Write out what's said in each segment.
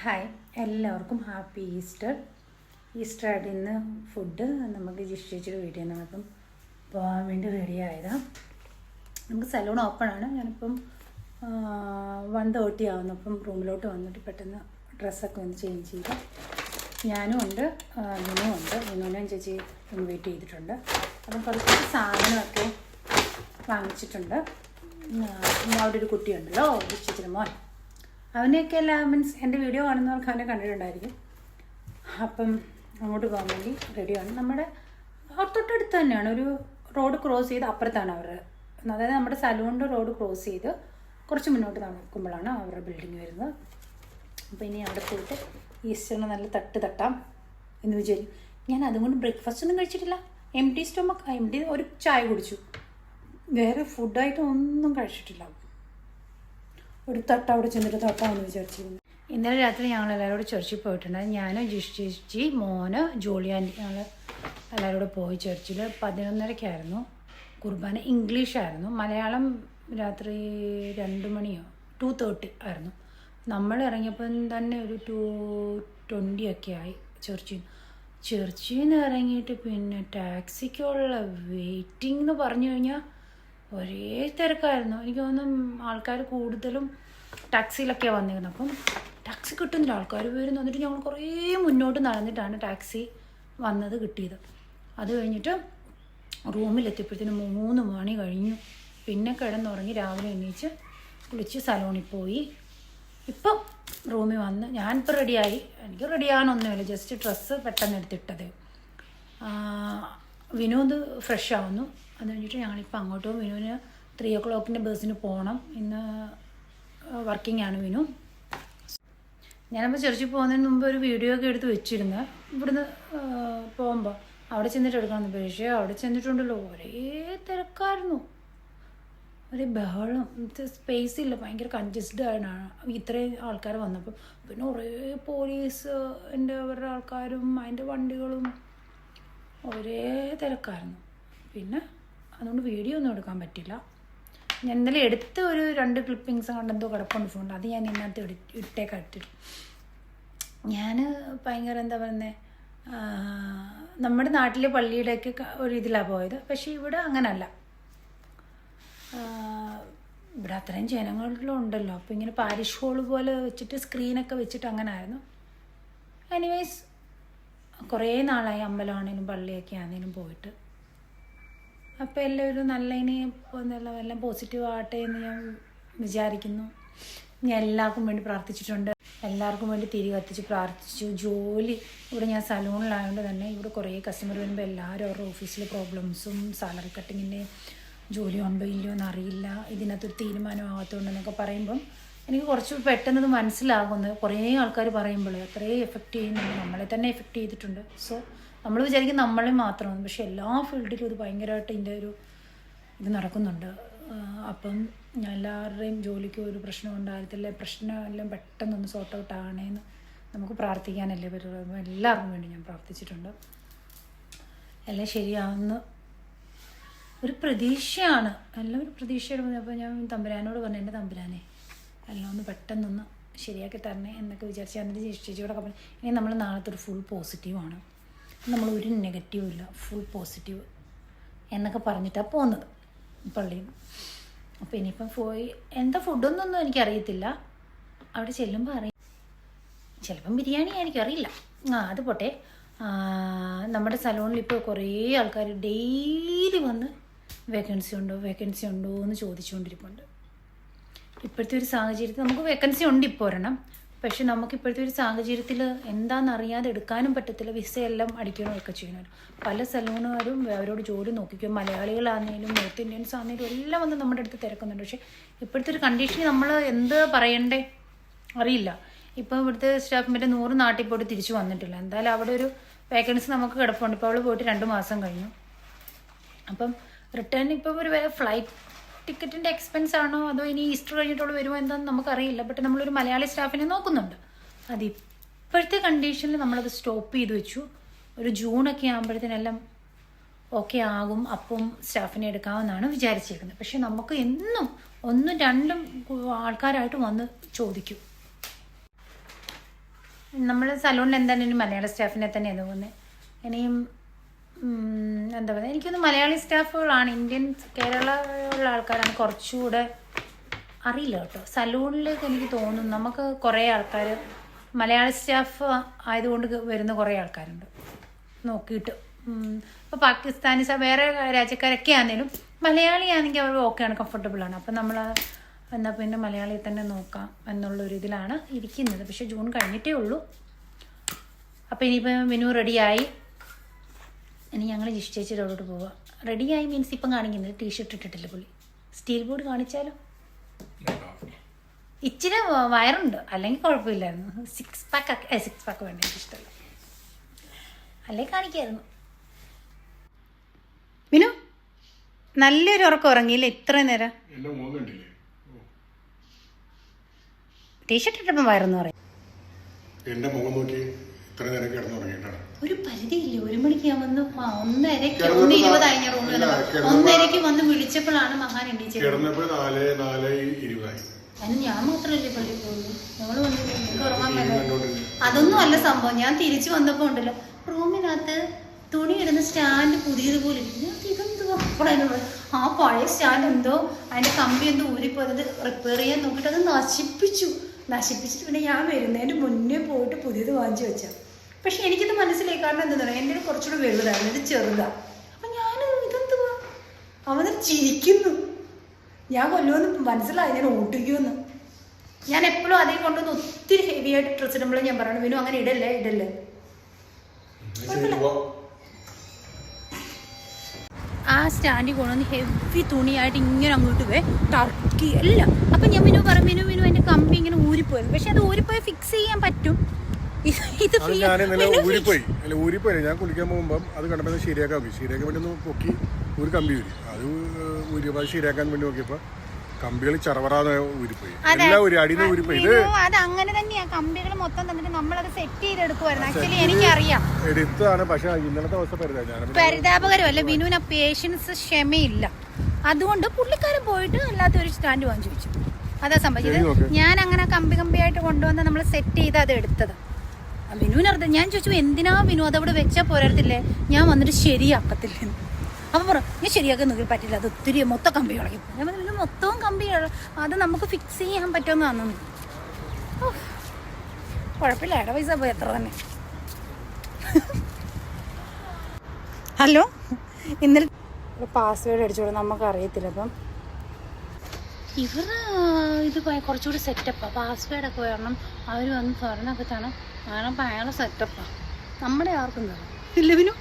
Hi, എല്ലാവർക്കും happy Easter. Easter ആയിട്ട് ഇന്ന് ഫുഡ് നമുക്ക് ജിഷ്ടിച്ചൊരു വീഡിയോ നമുക്കും പോകാൻ വേണ്ടി റെഡി ആയതാണ്. നമുക്ക് സലൂൺ ഓപ്പണാണ്. ഞാനിപ്പം 1:30 ആവുന്നു. അപ്പം റൂമിലോട്ട് വന്നിട്ട് പെട്ടെന്ന് ഡ്രസ്സൊക്കെ ഒന്ന് ചേഞ്ച് ചെയ്തു. ഞാനും ഉണ്ട്, വിനുവും ഉണ്ട്. വിനുവിനെയും ചേച്ചി ഇൻവൈറ്റ് ചെയ്തിട്ടുണ്ട്. അപ്പം കുറച്ച് സാധനമൊക്കെ വാങ്ങിച്ചിട്ടുണ്ട്. അവിടെ ഒരു കുട്ടിയുണ്ടല്ലോ, ജിഷ്ടിച്ചിന് മോൻ. അവനെയൊക്കെ എല്ലാം മീൻസ് എൻ്റെ വീഡിയോ കാണുന്നവർക്ക് അവനെ കണ്ടിട്ടുണ്ടായിരിക്കും. അപ്പം അങ്ങോട്ട് പോകാൻ വേണ്ടി റെഡിയാണ്. നമ്മുടെ തൊട്ടടുത്ത് തന്നെയാണ്. ഒരു റോഡ് ക്രോസ് ചെയ്ത് അപ്പുറത്താണ് അവരുടെ, അതായത് നമ്മുടെ സലൂണിൻ്റെ റോഡ് ക്രോസ് ചെയ്ത് കുറച്ച് മുന്നോട്ട് നടക്കുമ്പോഴാണ് അവരുടെ ബിൽഡിങ് വരുന്നത്. അപ്പോൾ ഇനി അവിടെ പോയിട്ട് ഈസ്റ്ററിന് നല്ല തട്ടാം എന്ന് വിചാരിക്കും. ഞാൻ അതുകൊണ്ട് ബ്രേക്ക്ഫാസ്റ്റ് ഒന്നും കഴിച്ചിട്ടില്ല. എംടി ഒരു ചായ കുടിച്ചു. വേറെ ഫുഡായിട്ട് ഒന്നും കഴിച്ചിട്ടില്ല. ഒരു അവിടെ ചെന്നിട്ട് തട്ടാമെന്ന് വിചാരിച്ചിരുന്നു. ഇന്നലെ രാത്രി ഞങ്ങൾ എല്ലാവരോടും ചർച്ചിൽ പോയിട്ടുണ്ട്. ഞാൻ ജിഷ്ടി, മോന്, ജോളി ആൻറ്റി, ഞങ്ങൾ എല്ലാവരോടും പോയി. ചർച്ചിൽ 11:30 കുർബാന. ഇംഗ്ലീഷായിരുന്നു. മലയാളം രാത്രി 2 മണിയോ 2:30 ആയിരുന്നു. നമ്മൾ ഇറങ്ങിയപ്പം തന്നെ ഒരു 2:20 ഒക്കെ ആയി ചർച്ചിൽ നിന്ന് ഇറങ്ങിയിട്ട്. പിന്നെ ടാക്സിക്കുള്ള വെയിറ്റിംഗ് എന്ന് പറഞ്ഞു കഴിഞ്ഞാൽ ഒരേ തിരക്കായിരുന്നു. എനിക്ക് തോന്നുന്നു ആൾക്കാർ കൂടുതലും ടാക്സിയിലൊക്കെയാണ് വന്നിരുന്നത്. അപ്പം ടാക്സി കിട്ടുന്നില്ല, ആൾക്കാർ വരുന്നു. എന്നിട്ട് ഞങ്ങൾ കുറേ മുന്നോട്ട് നടന്നിട്ടാണ് ടാക്സി വന്നത് കിട്ടിയത്. അത് കഴിഞ്ഞിട്ട് റൂമിലെത്തിയപ്പോഴത്തേന് 3 മണി കഴിഞ്ഞു. പിന്നെ കിടന്നുറങ്ങി. രാവിലെ എണീച്ച് കുളിച്ച് സലൂണിൽ പോയി. ഇപ്പം റൂമിൽ വന്ന് ഞാനിപ്പോൾ റെഡിയായി. എനിക്ക് റെഡിയാകാനൊന്നുമില്ല, ജസ്റ്റ് ഡ്രസ്സ് പെട്ടെന്ന് എടുത്തിട്ടത്. വിനോദ് ഫ്രഷ് ആവുന്നു. അത് കഴിഞ്ഞിട്ട് ഞങ്ങളിപ്പോൾ അങ്ങോട്ട് പോകും. വിനുവിന് 3 o'clock ബസ്സിന് പോകണം. ഇന്ന് വർക്കിംഗ് ആണ് വിനു. ഞാനപ്പോൾ ചർച്ചിൽ പോകുന്നതിന് മുമ്പ് ഒരു വീഡിയോ ഒക്കെ എടുത്ത് വെച്ചിരുന്നു. ഇവിടുന്ന് പോകുമ്പോൾ അവിടെ ചെന്നിട്ട് എടുക്കണം. പക്ഷേ അവിടെ ചെന്നിട്ടുണ്ടല്ലോ ഒരേ തിരക്കായിരുന്നു, ഒരേ ബഹളം. സ്പേസ് ഇല്ല, ഭയങ്കര കൺജസ്റ്റഡ് ആണ് ഇത്രയും ആൾക്കാർ വന്നപ്പോൾ. പിന്നെ കുറേ പോലീസ് അവരുടെ ആൾക്കാരും അതിൻ്റെ വണ്ടികളും ഒരേ തിരക്കായിരുന്നു. പിന്നെ അതുകൊണ്ട് വീഡിയോ ഒന്നും എടുക്കാൻ പറ്റില്ല. ഞാൻ ഇന്നലെ എടുത്ത് ഒരു 2 ക്ലിപ്പിങ്സ് കണ്ടെന്തോ കിടപ്പുണ്ട് ഫോണിൽ. അത് ഞാൻ ഇതിനകത്ത് ഇട്ടേക്കിട്ടു. ഞാൻ ഭയങ്കര എന്താ പറയുന്നത്, നമ്മുടെ നാട്ടിലെ പള്ളിയുടെയൊക്കെ ഒരു ഇതിലാണ് പോയത്. പക്ഷേ ഇവിടെ അങ്ങനല്ല. ഇവിടെ അത്രയും ജനങ്ങളുണ്ടല്ലോ. അപ്പോൾ ഇങ്ങനെ പാരിഷ് ഹോള് പോലെ വെച്ചിട്ട് സ്ക്രീനൊക്കെ വെച്ചിട്ട് അങ്ങനെ ആയിരുന്നു. എനിവേസ് കുറേ നാളായി അമ്പലമാണേലും പള്ളിയൊക്കെ ആണെങ്കിലും പോയിട്ട്. അപ്പോൾ എല്ലാവരും എല്ലാം പോസിറ്റീവ് ആകട്ടെ എന്ന് ഞാൻ വിചാരിക്കുന്നു. ഞാൻ എല്ലാവർക്കും വേണ്ടി പ്രാർത്ഥിച്ചിട്ടുണ്ട്. എല്ലാവർക്കും വേണ്ടി തിരി കത്തിച്ച് പ്രാർത്ഥിച്ചു. ജോലി ഇവിടെ ഞാൻ സലൂണിലായതുകൊണ്ട് തന്നെ ഇവിടെ കുറേ കസ്റ്റമർ വരുമ്പോൾ എല്ലാവരും അവരുടെ ഓഫീസിലെ പ്രോബ്ലംസും സാലറി കട്ടിങ്ങിൻ്റെ ജോലി ഉണ്ടോ ഇല്ലയോ എന്നറിയില്ല, ഇതിനകത്തൊരു തീരുമാനമാകത്തുണ്ടെന്നൊക്കെ പറയുമ്പം എനിക്ക് കുറച്ച് പെട്ടെന്നത് മനസ്സിലാകുന്നത്. കുറേ ആൾക്കാർ പറയുമ്പോൾ അത്രയും എഫക്റ്റ് ചെയ്യുന്നുണ്ട്, നമ്മളെ തന്നെ എഫക്റ്റ് ചെയ്തിട്ടുണ്ട്. സോ നമ്മൾ വിചാരിക്കും നമ്മളെ മാത്രമാണ്, പക്ഷെ എല്ലാ ഫീൽഡിലും ഇത് ഭയങ്കരമായിട്ട് ഇതിൻ്റെ ഒരു ഇത് നടക്കുന്നുണ്ട്. അപ്പം എല്ലാവരുടെയും ജോലിക്ക് ഒരു പ്രശ്നം ഉണ്ടാകത്തില്ല. പ്രശ്നമെല്ലാം പെട്ടെന്നൊന്ന് സോർട്ട് ഔട്ട് ആകണേന്ന് നമുക്ക് പ്രാർത്ഥിക്കാനല്ലേ പറ്റുള്ളൂ. എല്ലാവർക്കും വേണ്ടി ഞാൻ പ്രാർത്ഥിച്ചിട്ടുണ്ട്. എല്ലാം ശരിയാവുന്ന ഒരു പ്രതീക്ഷയാണ്. എല്ലാം ഒരു പ്രതീക്ഷയുടെ. അപ്പോൾ ഞാൻ തമ്പുരാനോട് പറഞ്ഞു, എൻ്റെ തമ്പുരാനെ എല്ലാം ഒന്ന് പെട്ടെന്നൊന്ന് ശരിയാക്കി തരണേ എന്നൊക്കെ വിചാരിച്ച് അതിൻ്റെ ചേച്ചിയോടെ പറഞ്ഞു. ഇനി നമ്മൾ നാളത്തെ ഒരു ഫുൾ പോസിറ്റീവാണ്, നമ്മൾ ഒരു നെഗറ്റീവും ഇല്ല, ഫുൾ പോസിറ്റീവ് എന്നൊക്കെ പറഞ്ഞിട്ടാണ് പോകുന്നത് പള്ളിയിൽ. അപ്പോൾ ഇനിയിപ്പം പോയി എന്താ ഫുഡൊന്നും എനിക്കറിയത്തില്ല. അവിടെ ചെല്ലുമ്പോൾ അറിയാം. ചിലപ്പം ബിരിയാണി എനിക്കറിയില്ല. അത് പോട്ടെ. നമ്മുടെ സലൂണിൽ ഇപ്പോൾ കുറേ ആൾക്കാർ ഡെയിലി വന്ന് വേക്കൻസി ഉണ്ടോ എന്ന് ചോദിച്ചുകൊണ്ടിരിപ്പുണ്ട്. ഇപ്പോഴത്തെ ഒരു സാഹചര്യത്തിൽ നമുക്ക് വേക്കൻസി ഉണ്ട് ഇപ്പോൾ ഒരെണ്ണം. പക്ഷെ നമുക്കിപ്പോഴത്തെ ഒരു സാഹചര്യത്തിൽ എന്താണെന്നറിയാതെ എടുക്കാനും പറ്റത്തില്ല. വിസയെല്ലാം അടിക്കണമൊക്കെ ചെയ്യണം. പല സലൂണുകാരും അവരോട് ജോലി നോക്കിക്കും. മലയാളികളാണെങ്കിലും നോർത്ത് ഇന്ത്യൻസ് ആണെങ്കിലും എല്ലാം വന്ന് നമ്മുടെ അടുത്ത് തിരക്കുന്നുണ്ട്. പക്ഷേ ഇപ്പോഴത്തെ ഒരു കണ്ടീഷനിൽ നമ്മൾ എന്ത് പറയണ്ടേ അറിയില്ല. ഇപ്പോൾ ഇവിടുത്തെ സ്റ്റാഫിൻ്റെ 100 നാട്ടിൽ പോയിട്ട് തിരിച്ചു വന്നിട്ടില്ല. എന്തായാലും അവിടെ ഒരു വേക്കൻസി നമുക്ക് കിടപ്പുണ്ട്. ഇപ്പോൾ അവൾ പോയിട്ട് 2 മാസം കഴിഞ്ഞു. അപ്പം റിട്ടേൺ ഇപ്പം ഒരു ഫ്ലൈറ്റ് ടിക്കറ്റിൻ്റെ എക്സ്പെൻസ് ആണോ അതോ ഇനി ഈസ്റ്റർ കഴിഞ്ഞിട്ടുള്ള വരുമോ എന്താണെന്ന് നമുക്കറിയില്ല. ബട്ട് നമ്മളൊരു മലയാളി സ്റ്റാഫിനെ നോക്കുന്നുണ്ട്. അത് ഇപ്പോഴത്തെ കണ്ടീഷനിൽ നമ്മളത് സ്റ്റോപ്പ് ചെയ്ത് വെച്ചു. ഒരു ജൂണൊക്കെ ആകുമ്പോഴത്തേനെല്ലാം ഓക്കെ ആകും. അപ്പം സ്റ്റാഫിനെ എടുക്കാമെന്നാണ് വിചാരിച്ചിരിക്കുന്നത്. പക്ഷെ നമുക്ക് എന്നും 1-2 ആൾക്കാരായിട്ട് വന്ന് ചോദിക്കും. നമ്മൾ സലൂണിൽ എന്താണ് ഇനി മലയാള സ്റ്റാഫിനെ തന്നെയാണ് പോകുന്നത്. ഇനിയും എന്താ പറയുക, എനിക്കൊന്ന് മലയാളി സ്റ്റാഫുകളാണ്, ഇന്ത്യൻ കേരളമുള്ള ആൾക്കാരാണ് കുറച്ചുകൂടെ അറിയില്ല കേട്ടോ. സലൂണിലേക്ക് എനിക്ക് തോന്നുന്നു നമുക്ക് കുറേ ആൾക്കാർ മലയാളി സ്റ്റാഫ് ആയതുകൊണ്ട് വരുന്ന കുറേ ആൾക്കാരുണ്ട് നോക്കിയിട്ട്. ഇപ്പോൾ പാകിസ്ഥാനി വേറെ രാജ്യക്കാരൊക്കെ ആണെങ്കിലും മലയാളിയാണെങ്കിൽ അവർ ഓക്കെയാണ്, കംഫർട്ടബിളാണ്. അപ്പം നമ്മൾ എന്നാൽ പിന്നെ മലയാളിയെ തന്നെ നോക്കാം എന്നുള്ളൊരു ഇതിലാണ് ഇരിക്കുന്നത്. പക്ഷേ ജൂൺ കഴിഞ്ഞിട്ടേ ഉള്ളൂ. അപ്പോൾ ഇനിയിപ്പോൾ മെനു റെഡിയായി. ഇനി ഞങ്ങൾ ജിഷ്ടിച്ചിട്ട് അവിടോട്ട് പോവുക. റെഡിയായി മീൻസ് ഇപ്പം കാണിക്കുന്നില്ല, ടീഷർട്ട് ഇട്ടിട്ടില്ല പുള്ളി. സ്റ്റീൽ ബോർഡ് കാണിച്ചാലോ? ഇച്ചിരി വയറുണ്ട്, അല്ലെങ്കിൽ കുഴപ്പമില്ലായിരുന്നു. സിക്സ് പാക്ക് വേണ്ട, എനിക്കിഷ്ടമല്ല, അല്ലേ കാണിക്കായിരുന്നു. വിനു നല്ലൊരു ഉറക്കം ഉറങ്ങിയില്ല ഇത്ര നേരം. ടീഷർട്ട് ഇട്ടപ്പം വയറെന്ന് പറയും. ഒരു പരിധിയില്ലേ, 1 മണിക്ക് ഞാൻ വന്ന് 1:30 1:20 റൂമിൽ 1:30 വന്ന് വിളിച്ചപ്പോഴാണ് മഹാൻ എണീച്ചത്. അതിന് ഞാൻ മാത്രമല്ലേ പള്ളിയിൽ പോകുള്ളൂ, ഞങ്ങൾ വന്നില്ല, എനിക്ക് ഉറങ്ങാൻ പറ്റില്ല. അതൊന്നും അല്ല സംഭവം. ഞാൻ തിരിച്ചു വന്നപ്പോൾ ഉണ്ടല്ലോ റൂമിനകത്ത് തുണി ഇടുന്ന സ്റ്റാൻഡ് പുതിയതുപോലെ ഇതെന്തോ അപ്പോഴതിനോട് ആ പഴയ സ്റ്റാൻഡ് എന്തോ അതിൻ്റെ കമ്പി എന്തോ ഊരിപ്പോയത് റിപ്പയർ ചെയ്യാൻ നോക്കിയിട്ട് അത് നശിപ്പിച്ചിട്ട് പിന്നെ ഞാൻ വരുന്നതിന് മുന്നേ പോയിട്ട് പുതിയത് വാങ്ങിച്ചു വെച്ചാൽ. പക്ഷെ എനിക്കിത് മനസ്സിലായി. കാരണം എന്താ പറയുക, എൻ്റെ കുറച്ചുകൂടെ വലുതാണ്, ഇത് ചെറുതാണ്. അപ്പം ഞാൻ ഇതെന്തുവാ അവന് ചിരിക്കുന്നു. ഞാൻ കൊല്ലുമെന്ന് മനസ്സിലായി, ഞാൻ ഓട്ടിക്കുമെന്ന്. ഞാൻ എപ്പോഴും അതേ കൊണ്ടുവന്ന് ഒത്തിരി ഹെവി ആയിട്ട് ഡ്രസ്സ് ഇടുമ്പോഴും ഞാൻ പറയണം വിനു അങ്ങനെ ഇടല്ലേ. ആ സ്റ്റാൻഡിൽ കൊണ്ടുവന്ന് ഹെവി തുണിയായിട്ട് ഇങ്ങനെ അങ്ങോട്ട് ടർക്കി എല്ലാം. അപ്പം ഞാൻ മിനു അതിൻ്റെ കമ്പി ഇങ്ങനെ ഊരിപ്പോയത്. പക്ഷെ അത് ഊരിപ്പോയി ഫിക്സ് ചെയ്യാൻ പറ്റും. ഊരിപ്പോയി ഞാൻ കുളിക്കാൻ പോകുമ്പോൾ അത് കണ്ടപ്പോൾ ശരിയാക്കാൻ വേണ്ടി ഒന്ന് പൊക്കി ഒരു കമ്പി ഊരി. അത് ഊരിയപ്പോൾ ശരിയാക്കാൻ വേണ്ടി നോക്കിയപ്പോൾ കമ്പികൾ ചറവറാതെ ഊരിപ്പോയി, അടിയിൽ ഊരിപ്പോയി. അത് അങ്ങനെ തന്നെയാ, കമ്പികൾ മൊത്തം തന്നിട്ട് നമ്മളത് സെറ്റ് ചെയ്തെടുക്കുവായിരുന്നു. ആക്ച്വലി എനിക്കറിയാം എടുത്താണ്. പക്ഷെ ഇന്നലത്തെ അവസ്ഥ പരിതാപകരമല്ല. വിനുവിന് പേഷ്യൻസ് ക്ഷമയില്ല. അതുകൊണ്ട് പുള്ളിക്കാരൻ പോയിട്ട് അല്ലാത്ത ഒരു സ്റ്റാൻഡ് വാങ്ങിച്ചു വെച്ചു. അതാ സംഭവിച്ചത്. ഞാൻ അങ്ങനെ കമ്പിയായിട്ട് കൊണ്ടുവന്ന് നമ്മൾ സെറ്റ് ചെയ്ത് അത് എടുത്തത്. വിനുവിനർത്ഥം ഞാൻ ചോദിച്ചു എന്തിനാ വിനു അതവിടെ വെച്ചാൽ പോരത്തില്ലേ, ഞാൻ വന്നിട്ട് ശരിയാക്കത്തില്ലെന്ന്. അപ്പം പറഞ്ഞു ഞാൻ ശരിയാക്കാൻ നോക്കി പറ്റില്ല, അത് ഒത്തിരി മൊത്തം കമ്പി കളയും. ഞാൻ പറഞ്ഞു മൊത്തവും കമ്പി അത് നമുക്ക് ഫിക്സ് ചെയ്യാൻ പറ്റുമെന്ന് തന്നു. കുഴപ്പമില്ല, ഇട പൈസ പോയി എത്ര തന്നെ. ഹലോ, ഇന്നലെ പാസ്വേഡ് അടിച്ചോളൂ, നമുക്കറിയത്തില്ല. അപ്പം ഇവർ ഇത് കുറച്ചുകൂടി സെറ്റപ്പാണ്. പാസ്വേഡൊക്കെ വരണം. അവർ വന്ന് പറഞ്ഞൊക്കെത്താണ് കാരണം ഭയങ്കര സെറ്റപ്പാണ്. നമ്മുടെ ആർക്കും തരാം ഇല്ല വിനു.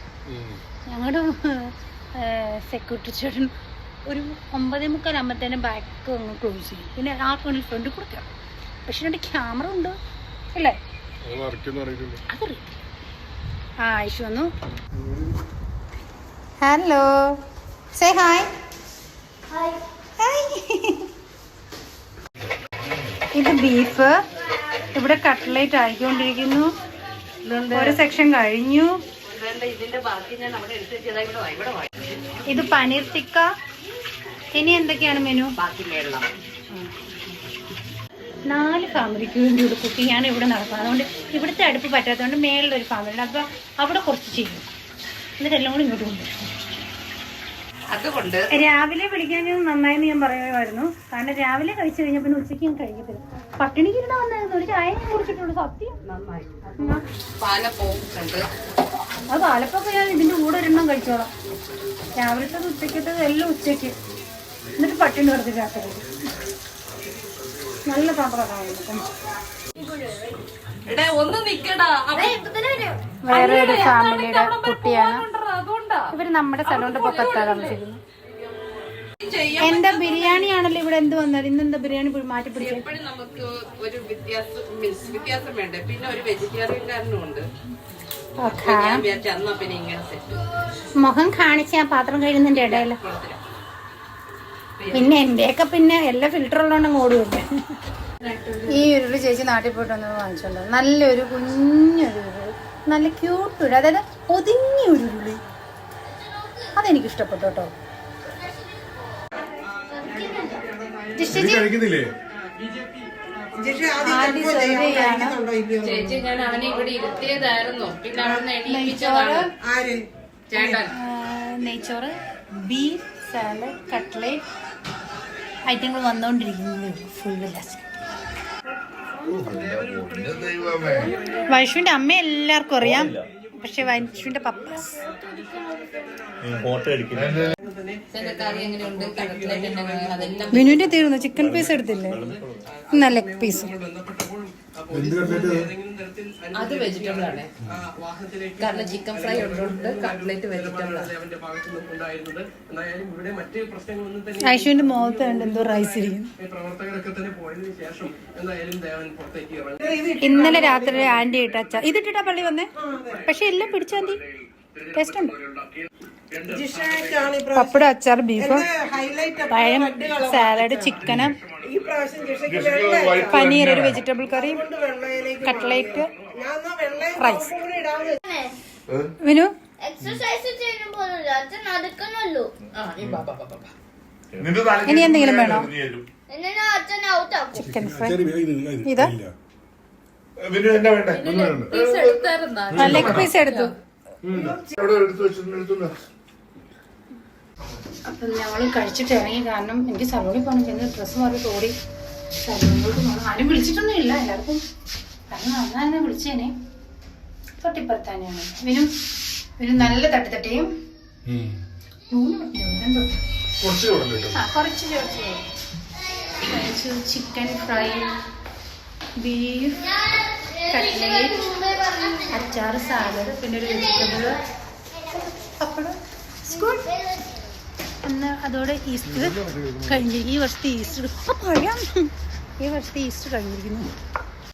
ഞങ്ങളുടെ സെക്യൂരിറ്റി ചേട്ടൻ ഒരു 9:45 ആകുമ്പോഴത്തേനും ബാക്ക് അങ്ങ് ക്ലോസ് ചെയ്യും. പിന്നെ ആർക്ക് വേണമെങ്കിൽ ഫ്രണ്ടിൽ കൊടുക്കാം. പക്ഷെ എൻ്റെ ക്യാമറ ഉണ്ട് അല്ലേ, അതറിയത്തില്ല. ആ ഐഷു വന്നു. Hello, say hi. ഇത് ബീഫ്, ഇവിടെ കട്ട്ലേറ്റ് ആയിക്കൊണ്ടിരിക്കുന്നു. ഒരു സെക്ഷൻ കഴിഞ്ഞു. ഇത് പനീർ ടിക്ക. ഇനി എന്തൊക്കെയാണ് മെനു? 4 ഫാമിലിക്ക് വേണ്ടി ഇവിടെ കുക്കിങ്ങാണ് ഇവിടെ നടക്കുന്നത്. അതുകൊണ്ട് ഇവിടുത്തെ അടുപ്പ് പറ്റാത്തതുകൊണ്ട് മേളിലൊരു ഫാമിലി, അപ്പോൾ അവിടെ കുറച്ച് ചെയ്യും. എന്നിട്ട് എല്ലാം കൂടി ഇങ്ങോട്ട് കൊണ്ടുവരും. അതുകൊണ്ട് രാവിലെ വിളിക്കാൻ നന്നായെന്ന് ഞാൻ പറയുമായിരുന്നു. കാരണം രാവിലെ കഴിച്ചു കഴിഞ്ഞാൽ പിന്നെ ഉച്ചയ്ക്ക് ഞാൻ കഴിക്കത്തില്ല. പട്ടിണിക്ക് ഇരുന്ന് വന്നായിരുന്നു. ഒരു ചായ കുടിച്ചിട്ടുള്ളൂ. സത്യം നന്നായി. അത് പാലപ്പൊക്കെ ഞാൻ ഇതിന്റെ കൂടെ ഒരെണ്ണം കഴിച്ചോളാം. രാവിലത്തത് ഉച്ചക്കത്തത് എല്ലാം ഉച്ചയ്ക്ക്. എന്നിട്ട് പട്ടിണി കിടത്തിട്ട് നല്ല പാത്രമാണ്. വേറെ ഒരു ഫാമിലിയുടെ കുട്ടിയാണ്. ഇവര് നമ്മുടെ സലൂണിന്റെ പൊക്കത്താണ് താമസിക്കുന്നത്. എന്താ ബിരിയാണി ആണല്ലോ ഇവിടെ എന്ത് വന്നത്? ഇന്നെന്താ ബിരിയാണി മാറ്റി പിടിച്ചത്? നമുക്ക് ഒരു വ്യത്യാസം വേണ്ടേ. പിന്നെ ഒരു വെജിറ്റേറിയൻകാരനും ഉണ്ട്. മുഖം കാണിച്ച ആ പാത്രം കഴിയുന്നതിന്റെ ഇടയില് പിന്നെ എന്റെയൊക്കെ പിന്നെ എല്ലാ ഫിൽറ്റർ ഉള്ളതുകൊണ്ട് ഓടുമല്ലേ. ഈ ഉരുളി ചേച്ചി നാട്ടിൽ പോയിട്ട് വന്നത് വാങ്ങിച്ചോണ്ട് നല്ലൊരു കുഞ്ഞൊരു ഉരുളി, നല്ല ക്യൂട്ട് ഉരുളി, അതായത് ഒതുങ്ങിയ ഒരു ഉരുളി. അതെനിക്ക് ഇഷ്ടപ്പെട്ടു കേട്ടോ. ആദ്യം സെർവ് ചെയ്യാണ്. ചേച്ചി ഞാൻ അവനെ ഇവിടെ ഇരുത്തിയതായിരുന്നു, പിന്നെ അവിടെ എണീപ്പിച്ചതാണ് ചേട്ടൻ. നെയ്ച്ചോറ്, ബീഫ്, സാലഡ്, കട്ട്ലേറ്റ് ഐറ്റങ്ങൾ വന്നുകൊണ്ടിരിക്കുന്നത് ഫുള്ള് ലാസ്റ്റ്. വൈഷുവിന്റെ അമ്മ എല്ലാവർക്കും അറിയാം, പക്ഷെ വൈഷുവിന്റെ പപ്പാസ് വിനുവിന്റെ തീർന്നു. ചിക്കൻ പീസ് എടുത്തില്ലേ? Leg piece. അത് വെജിറ്റബിൾ ആണ്, കാരണം ചിക്കൻ ഫ്രൈ ഉണ്ട്, കട്ട്ലേറ്റ് വെജിറ്റബിൾ ആണ്. ഐഷുവിന്റെ മുഖത്ത് കണ്ട് എന്തോ റൈസ് ഇരിക്കും. ഇന്നലെ രാത്രി ആന്റി ഇട്ട അച്ചാർ ഇതിട്ടിട്ടാ പള്ളി വന്നേ, പക്ഷെ എല്ലാം പിടിച്ചാന്റി ടേസ്റ്റ് ഉണ്ട്. പപ്പടം, അച്ചാർ, ബീഫ്, പഴം, സാലഡ്, ചിക്കന്, പനീർ, ഒരു വെജിറ്റബിൾ കറി, കട്ട്ലേറ്റ്, റൈസ്. വിനു ഇനി എന്തെങ്കിലും വേണോ? ചിക്കൻ ഫ്രൈ, ഇതാ ലെഗ് പീസ് എടുത്തു. അപ്പം ഞങ്ങൾ കഴിച്ചിട്ട് ഇറങ്ങി, കാരണം എനിക്ക് സലൂണിൽ പോകണം. ചെന്ന് ഡ്രസ്സ് മാറി തോടി സലൂണിലോട്ട് പോകണം. ആരും വിളിച്ചിട്ടൊന്നും ഇല്ല, എല്ലാവർക്കും കാരണം വന്നാലെന്നെ വിളിച്ചേനെ. തൊട്ടിപ്പുറത്ത് തന്നെയാണ് വിനു. വിനു നല്ല തട്ടിത്തട്ടയും കുറച്ച് കഴിച്ചു. ചിക്കൻ ഫ്രൈ, ബീഫ്, കട്ട്ലേറ്റ്, അച്ചാർ, സാലഡ്, പിന്നെ ഒരു വെജിറ്റബിൾ, പപ്പടം. എന്നാൽ അതോടെ ഈസ്റ്റർ കഴിഞ്ഞു. ഈ വർഷത്തെ ഈസ്റ്റർ കഴിഞ്ഞിരിക്കുന്നു.